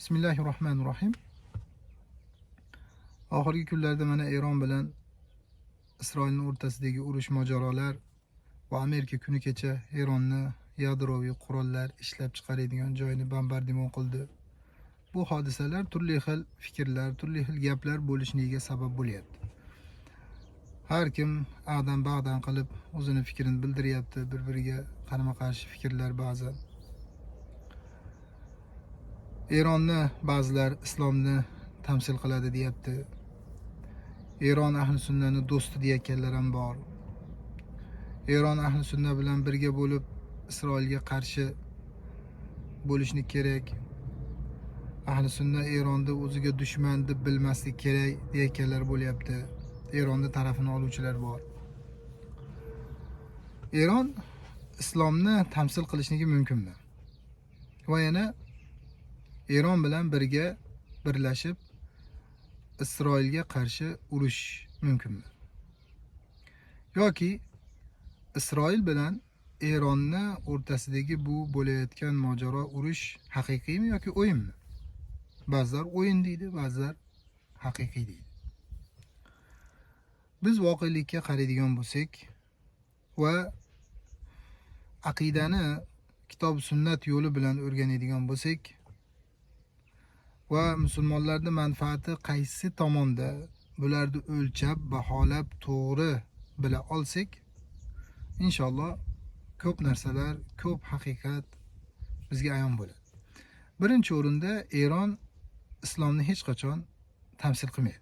Bismillahirrohmanirrohim. Oxirgi kunlarda mana Eron bilan Isroilning o'rtasidagi urush mojarolar va Amerika kuni kecha Eronni yadroviy qurollar ishlab chiqaradigan joyini bombardimon qildi. Bu hodisalar turli xil fikrlar, turli xil gaplar bo'lishligiga sabab bo'lyapti. Har kim a'dan-ba'dan qilib o'zini fikrini bildiryapti, bir-biriga qarama-qarshi fikrlar ba'zan. Eronni ba'zilar islomni tamsil qiladi deyapti. Eron ahli sunnani do'sti deyotganlar ham bor. Eron ahli sunna bilan birga bo'lib Isroilga qarshi bo'lishni kerak. Ahli sunna Eronni o'ziga dushman deb bilmaslik kerak deyotganlar bo'lyapti. Eronni tarafini oluvchilar bor. Eron islomni tamsil qilishligi mumkinmi? Va yana Eron bilan birga birlashib Isroilga qarshi urush mumkinmi? Yoki Isroil bilan Eronni o'rtasidagi bu bo'layotgan mojaro urush haqiqiymi yoki o'yinmi? Ba'zilar o'yin deydi, ba'zilar haqiqiy deydi. Biz voqelikka qaraydigan bo'lsak va aqidani kitob sunnat yo'li bilan o'rganadigan bo'lsak va musulmonlarning manfaati qaysi tomonda bularni o'lchab, baholab, to'g'ri bila olsak, inshaalloh ko'p narsalar, ko'p haqiqat bizga ayon bo'ladi. Birinchi o'rinda Eron islomni hech qachon tamsil qilmaydi.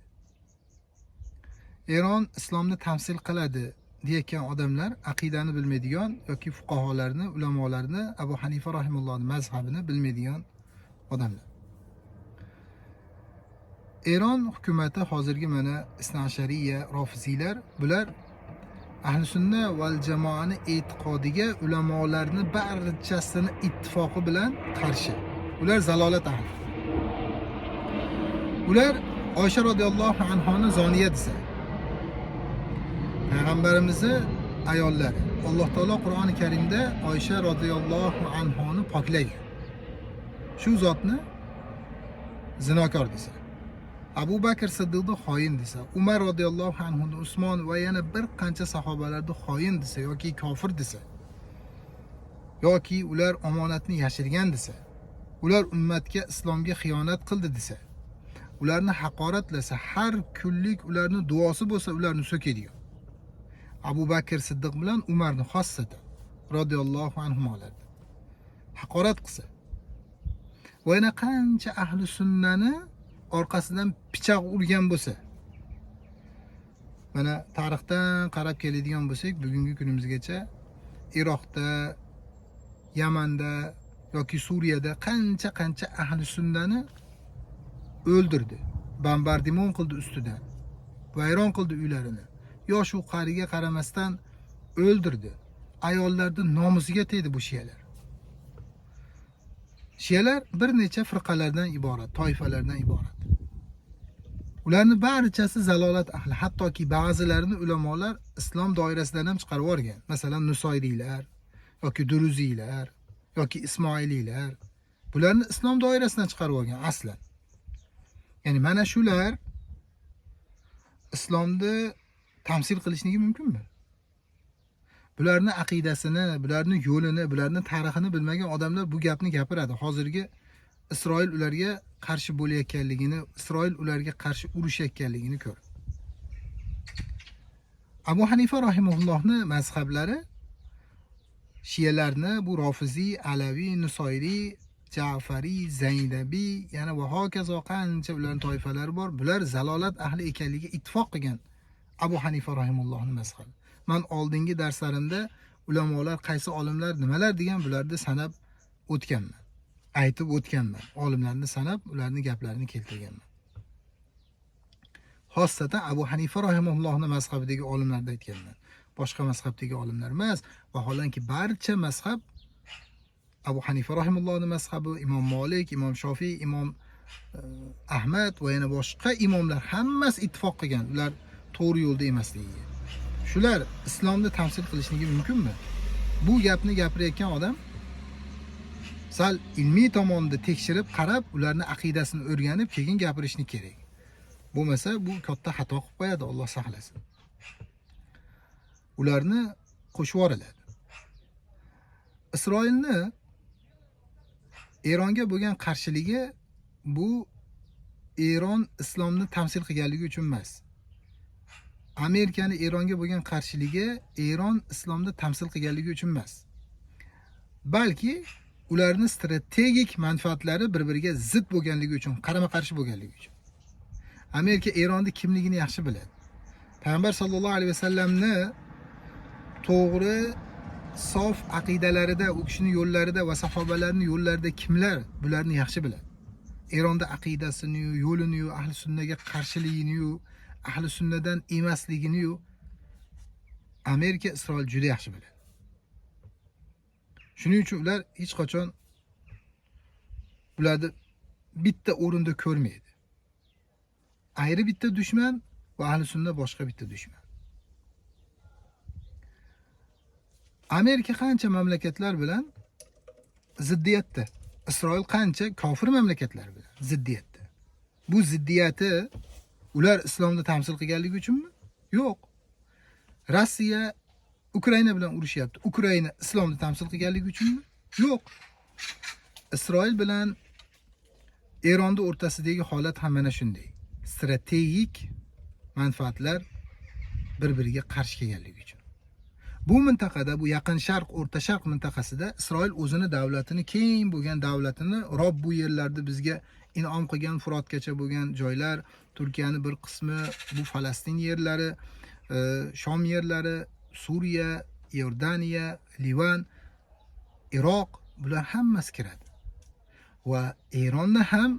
Eron islomni tamsil qiladi deyotgan odamlar aqidani bilmaydigan yoki fuqaholarni, ulamolarni, Abu Hanifa rahimahullohning mazhabini bilmaydigan odamlar. Eron hukumati hozirgi mana Isna-ashariya, Rofiziylar bular ahli sunna val jamoani e'tiqodiga ulamolarni barchasini ittifoqi bilan qarshi. Ular zalolat ahli. Ular Oysha radhiyallohu anhoni zoniya desa, payg'ambarimizni ayollari. Alloh taolo Qur'oni Karimda Oysha radhiyallohu anhoni poklagan. Shu zotni zinokor desa, Abu Bakr Siddiqni xoin desa, Umar radhiyallohu anhuni, Usmon va yana bir qancha sahobalarni xoin desa yoki kofir desa, yoki ular omonatni yashirgan desa, ular ummatga, islomga xiyonat qildi desa, ularni haqoratlasa, har kunlik ularni duosi bo'lsa, ularni so'kadigan. Abu Bakr Siddiq bilan Umarni xossatan radhiyallohu anhular haqorat qilsa va yana qancha ahli sunnani orqasidan pichoq urgan bo'lsa, mana tarixdan qarab keladigan bo'lsak, bugungi kunimizgacha Iroqda, Yamanda yoki Suriyada qancha ahli sunnani o'ldirdi, bombardimon qildi ustidan, vayron qildi uylarini. Yosh u qariga qaramasdan o'ldirdi. Ayollarning nomusiga tegdi bu shiyalar. Shiyalar bir necha firqalardan iborat, toifalardan iborat. Ularni barchasi zalolat ahli, hattoki ba'zilarini ulamolar islom doirasidan ham chiqarib yuborgan. Masalan, Nusoyriylar yoki Duruziylar yoki Ismoiliylar. Bularni islom doirasidan chiqarib yuborgan aslan. Ya'ni mana shular islomni tamsil qilishligi mumkinmi? Bularni aqidasini, bularni yo'lini, bularni tarixini bilmagan odamlar bu gapni gapiradi. Hozirgi Isroil ularga qarshi bo'layotganligini, Isroil ularga qarshi urushayotganligini ko'r. Abu Hanifa rahimahullohning mazhablari shiyalarni bu Rofiziy, Alaviy, Nusoyriy, Ja'fariy, Zaynabiy, yana va hokazo qancha ularning toifalari bor. Bular zalolat ahli ekanligiga ittifoq qilgan. Abu Hanifa rahimahullohning mazhabi. Men oldingi darslarimda ulamolar qaysi olimlar nimalar degan bularni sanab o'tganman. Aytib o'tganman. Olimlarni sanab ularning gaplarini keltirganman. Xossatan Abu Hanifa rahimahullohning mazhabidagi olimlarni aytganman. Boshqa mazhabdagi olimlar emas. Vaholanki barcha mazhab Abu Hanifa rahimahullohning mazhabi, Imom Malik, Imom Shofiy, Imom Ahmad va yana boshqa imomlar hammasi ittifoq qilgan. Ular to'g'ri yo'lda emasligiga. Shular islomni tamsil qilishligi mumkinmi? Bu gapni gapirayotgan odam sal ilmiy tomonda tekshirib qarab, ularni aqidasini o'rganib, keyin gapirishni kerak. Bo'lmasa bu katta xato qilib qo'yadi, Alloh saqlasin. Ularni qo'shib yuboriladi. Isroilni Eronga bo'lgan qarshiligi bu Eron islomni tamsil qilganligi uchun emas. Amerikani Eronga bo'lgan qarshiligi Eron islomni tamsil qilganligi uchun emas. Balki ularni strategik manfaatlari bir-biriga zid bo'lganligi uchun, qarama-qarshi bo'lganligi uchun. Amerika Eronni kimligini yaxshi biladi. Payg'ambar sollallohu alayhi vasallamni to'g'ri, sof aqidalarida, u kishining yo'llarida va sahobalarning yo'llarida kimlar bularni yaxshi biladi. Eronda aqidasini, yo'lini, ahli sunnaga qarshiligini, ahli sunnadan emasligini Amerika, Isroil juda yaxshi biladi. Shuning uchun ular hech qachon bularni bitta o'rinda ko'rmaydi. Ayri bitta dushman va ahli sunna boshqa bitta dushman. Amerika qancha mamlakatlar bilan ziddiyatda, Isroil qancha kofir mamlakatlar bilan ziddiyatda. Bu ziddiyati ular islomni tamsil qilganligi uchunmi? Yo'q. Rossiya Ukraina bilan urushyapti. Ukraina islomni tamsil qilganligi uchunmi? Yo'q. Isroil bilan Eronning o'rtasidagi holat ham mana shunday. Strategik manfaatlar bir-biriga qarshi kelganligi uchun. Bu mintaqada, bu Yaqin Sharq, O'rta Sharq mintaqasida Isroil o'zini davlatini, keng bo'lgan davlatini, Rob bu yerlarda bizga in'om qilgan, Furotgacha bo'lgan joylar, Turkiyaning bir qismi, bu Falastin yerlari, Shom yerlari, Suriya, Iordaniya, Livan, Iroq, bular hammasi kiradi. Va Eronni ham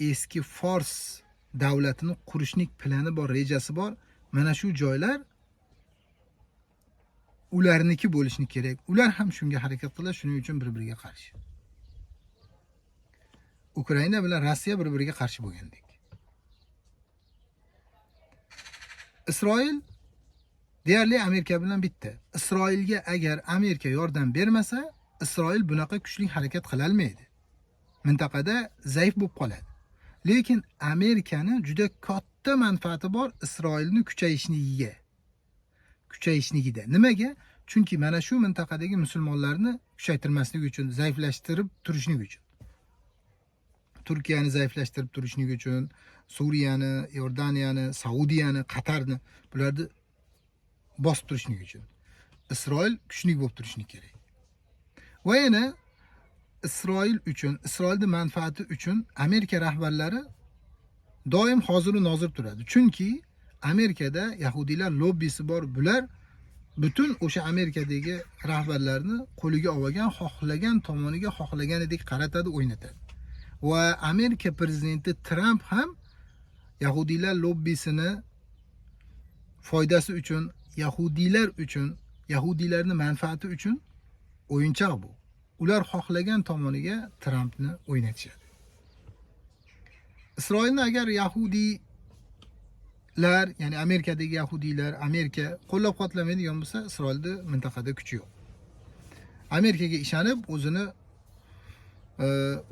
eski Fors davlatini qurishlik plani bor, rejasi bor. Mana shu joylar ularniki bo'lishni kerak. Ular ham shunga harakat qiladi, shuning uchun bir-biriga qarshi. Ukraina bilan Rossiya bir-biriga qarshi bo'lgandek. Isroil deyarli Amerika bilan bitta. Isroilga agar Amerika yordam bermasa, Isroil bunaqa kuchli harakat qila olmaydi. Mintaqada zaif bo'lib qoladi. Lekin Amerikani juda katta manfaati bor Isroilni kuchayishligida. Nimaga? Chunki mana shu mintaqadagi musulmonlarni kuchaytirmaslik uchun, zaiflashtirib turishlik uchun. Turkiyani zaiflashtirib turishlik uchun, Suriyani, Iordaniyani, Saudiyani, Qatarni bularni bosib turishlik uchun. Isroil kuchli bo'lib turishlik kerak. Va yana Isroil uchun, Isroilning manfaati uchun Amerika rahbarlari doim hozir va nozir turadi. Chunki Amerikada yahudiylar lobbisi bor. Bular butun o'sha Amerikadagi rahbarlarni qo'liga olgan, xohlagan tomoniga xohlaganidek qaratadi, o'ynatadi. Va Amerika prezidenti Trump ham yahudiylar lobbisini foydasi uchun, yahudiylar uchun, yahudiylarning manfaati uchun o'yinchoq bu. Ular xohlagan tomoniga Trumpni o'ynatishadi. Isroilni agar yahudiylar, ya'ni Amerikadagi yahudiylar, Amerika qo'llab-quvvatlamaydigan bo'lsa, Isroilda mintaqada kuchi yo'q. Amerikaga ishonib, o'zini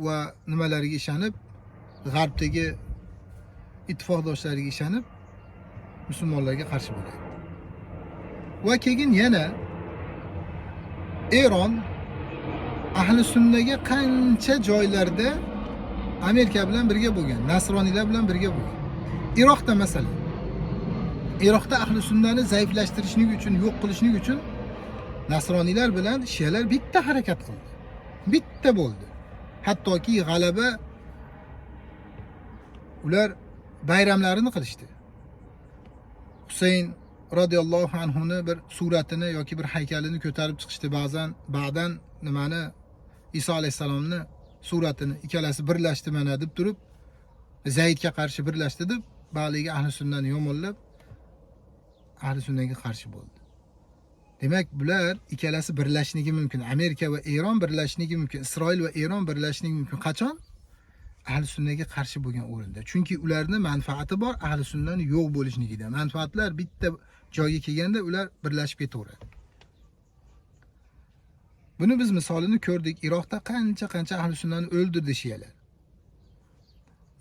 va nimalariga ishonib, g'arbdagi ittifoqdoshlariga ishonib, musulmonlarga qarshi bo'ladi. Va keyin yana Eron ahli sunnaga qancha joylarda Amerika bilan birga bo'lgan, nasroniylar bilan birga bo'lgan. Iroqda masalan, Iroqda ahli sunnani zaiflashtirishlik uchun, yo'q qilishlik uchun nasroniylar bilan shiyalar bitta harakat qildi. Bitta bo'ldi. Hattoki g'alaba ular bayramlarini qilishdi. Husayn radhiyallohu anhuni bir suratini yoki bir haykalini ko'tarib chiqishdi. Ba'dan nimani, Iso alayhisalomni suratini ikkalasi birlashdi mana deb turib, Zaydga qarshi birlashdi deb, ba'liga ahli sunnani yomonlab, ahli sunnaga qarshi bo'ldi. Demak, bular ikkalasi birlashishligi mumkin. Amerika va Eron birlashishligi mumkin. Isroil va Eron birlashishligi mumkin. Qachon? Ahli sunnaga qarshi bo'lgan o'rinda. Chunki ularning manfaati bor, ahli sunnani yo'q bo'lishligida. Manfaatlar bitta joyga kelganda ular birlashib ketaveradi. Buni biz misolini ko'rdik. Iroqda qancha ahli sunnani o'ldirdi shiyalar.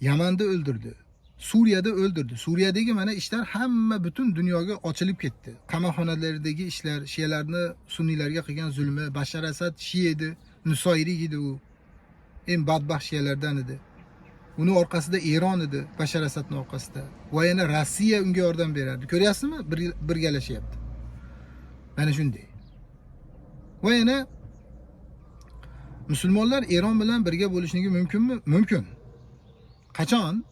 Yamanda o'ldirdi. Suriyada o'ldirdi. Suriyadagi mana ishlar hamma butun dunyoga ochilib ketdi. Qamoqxonalardagi ishlar, shiyalarni sunniylarga qilgan zulmi, Bashar Asad shiya edi, Nusayri edi u. Eng badbaxt shiyalardan edi. Uni orqasida Eron edi, Bashar Asadning orqasida. Va yana Rossiya unga yordam berardi. Ko'ryapsizmi? Birgalashyapti. Mana shunday. Va yana musulmonlar Eron bilan birga bo'lishligi mumkinmi? Mumkin. Qachon?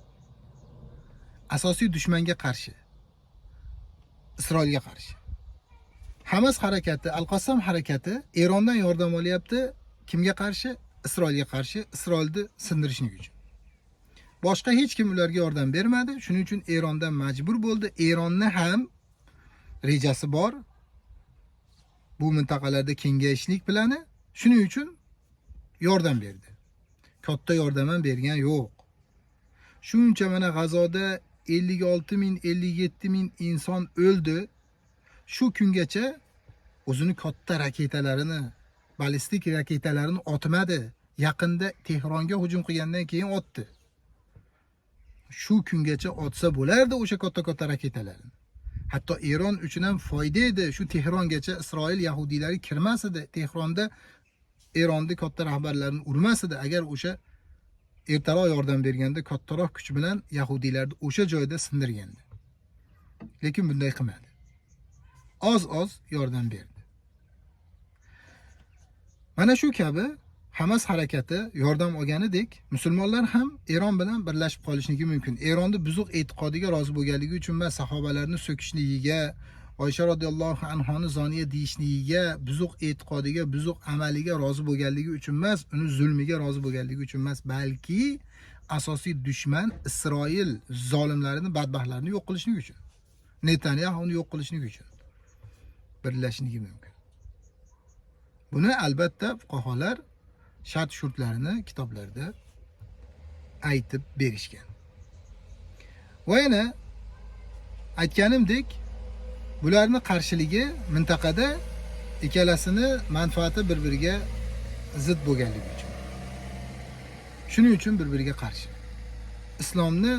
Asosiy dushmanga qarshi. Isroilga qarshi. Hamas harakati, Al-Qassam harakati Erondan yordam olyapti. Kimga qarshi? Isroilga qarshi, Isroilni sindirishlik uchun. Boshqa hech kim ularga yordam bermadi. Shuning uchun Erondan majbur bo'ldi. Eronni ham rejasi bor. Bu mintaqalarda kengayishlik plani. Shuning uchun yordam berdi. Katta yordam ham bergan yo'q. Shuncha mana G'azoda 56 ming, 57 ming inson o'ldi. Shu kungacha o'zini katta raketalarini, ballistik raketalarini otmadi. Yaqinda Tehronga hujum qilgandan keyin otdi. Shu kungacha otsa bo'lardi o'sha katta raketalarni. Hatto Eron uchun ham foyda edi. Shu Tehrongacha Isroil yahudiylari kirmas edi. Tehronda Eronning katta rahbarlarini urmas edi. Agar o'sha ertaroq yordam berganda kattaroq kuch bilan yahudiylarni o'sha joyda sindirgandi. Lekin bunday qilmadi. Oz yordam berdi. Mana shu kabi Hamas harakati yordam olganidek, musulmonlar ham Eron bilan birlashib qolishligi mumkin. Eronni buzuq e'tiqodiga rozi bo'lganligi uchun emas, sahobalarni so'kishligiga, Oysha radhiyallohu anhoni zoniya deyishligiga, buzuq e'tiqodiga, buzuq amaliga rozi bo'lganligi uchun emas, uni zulmiga rozi bo'lganligi uchun emas, balki asosiy dushman Isroil zolimlarini, badbaxtlarini yo'q qilishlik uchun. Netanyahuni yo'q qilishlik uchun birlashishligi mumkin. Buni albatta fuqarolar shart-shurtlarini kitoblarda aytib berishgan. Va yana aytganimdek, bularning qarshiligi mintaqada ikkalasini manfaati bir-biriga zid bo'lganligi uchun. Shuning uchun bir-biriga qarshi. Islomni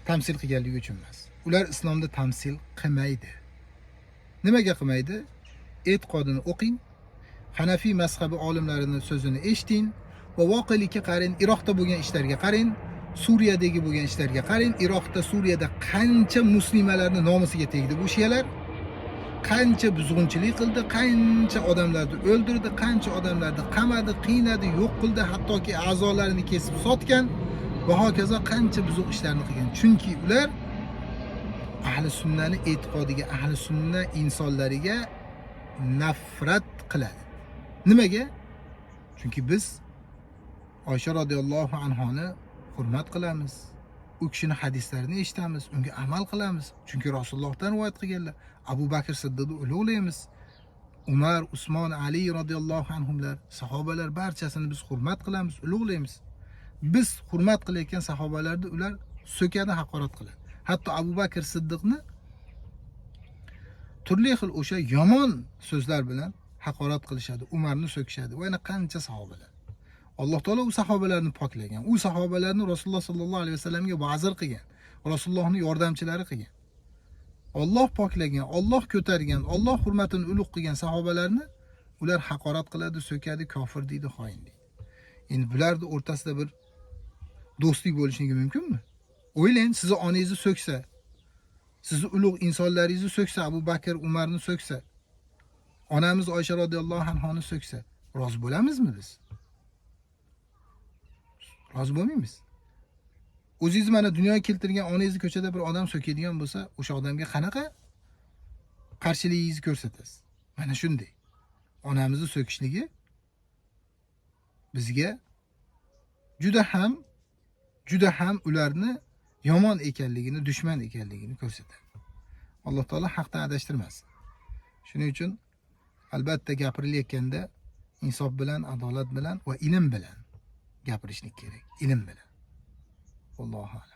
tamsil qilganligi uchun emas. Ular islomni tamsil qilmaydi. Nimaga qilmaydi? E'tiqodini o'qing, Hanafiy mazhabi olimlarining so'zini eshiting va voqelikka qarang, Iroqda bo'lgan ishlarga qarang, Suriyadagi bo'lgan ishlarga qarang. Iroqda, Suriyada qancha muslimalarning nomusiga tegdi bu shiyalar? Qancha buzg'unchilik qildi, qancha odamlarni o'ldirdi, qancha odamlarni qamadi, qiynadi, yo'q qildi, hattoki a'zolarini kesib sotgan va hokazo qancha buzuq ishlarni qilgan. Chunki ular ahli sunnani e'tiqodiga, ahli sunna insonlariga nafrat qiladi. Nimaga? Chunki biz Oysha radhiyallohu anhoni hurmat qilamiz. U kishining hadislarini eshitamiz, unga amal qilamiz. Chunki Rasulullohdan rivoyat qilganlar. Abu Bakr Siddiqni ulug'laymiz. Umar, Usmon, Ali radhiyallohu anhumlar, sahobalar barchasini biz hurmat qilamiz, ulug'laymiz. Biz hurmat qilayotgan sahobalarni ular so'kadi, haqorat qiladi. Hatto Abu Bakr Siddiqni turli xil o'sha yomon so'zlar bilan haqorat qilishadi, Umarni so'kishadi. Va yana qancha sahobalar. Alloh taolo u sahobalarni poklagan. U sahobalarni Rasululloh sallallohu alayhi vasallamga vazir qilgan. Rasulullohning yordamchilari qilgan. Alloh poklagan, Alloh ko'targan, Alloh hurmatini ulug' qilgan sahobalarni ular haqorat qiladi, so'kadi, kofir deydi, xoin deydi. Endi bularning o'rtasida bir do'stlik bo'lishligi mumkinmi? O'ylang, sizni onangizni so'ksa, sizni ulug' insonlaringizni so'ksa, Abu Bakr, Umarni so'ksa, onamiz Oysha radhiyallohu anhoni so'ksa, rozi bo'lamizmi biz? Rozi bo'lmaymiz. O'zingiz mana dunyoga keltirgan onangizni ko'chada bir odam so'kadigan bo'lsa, o'sha odamga qanaqa qarshiligingizni ko'rsatasiz? Mana shunday. Onamizni so'kishligi bizga juda ham ularni yomon ekanligini, dushman ekanligini ko'rsatadi. Alloh taolo haqdan adashtirmasin. Shuning uchun albatta gapirilayotganda insof bilan, adolat bilan va ilm bilan gapirishlik kerak. Ilm bilan. Allohu a'lam.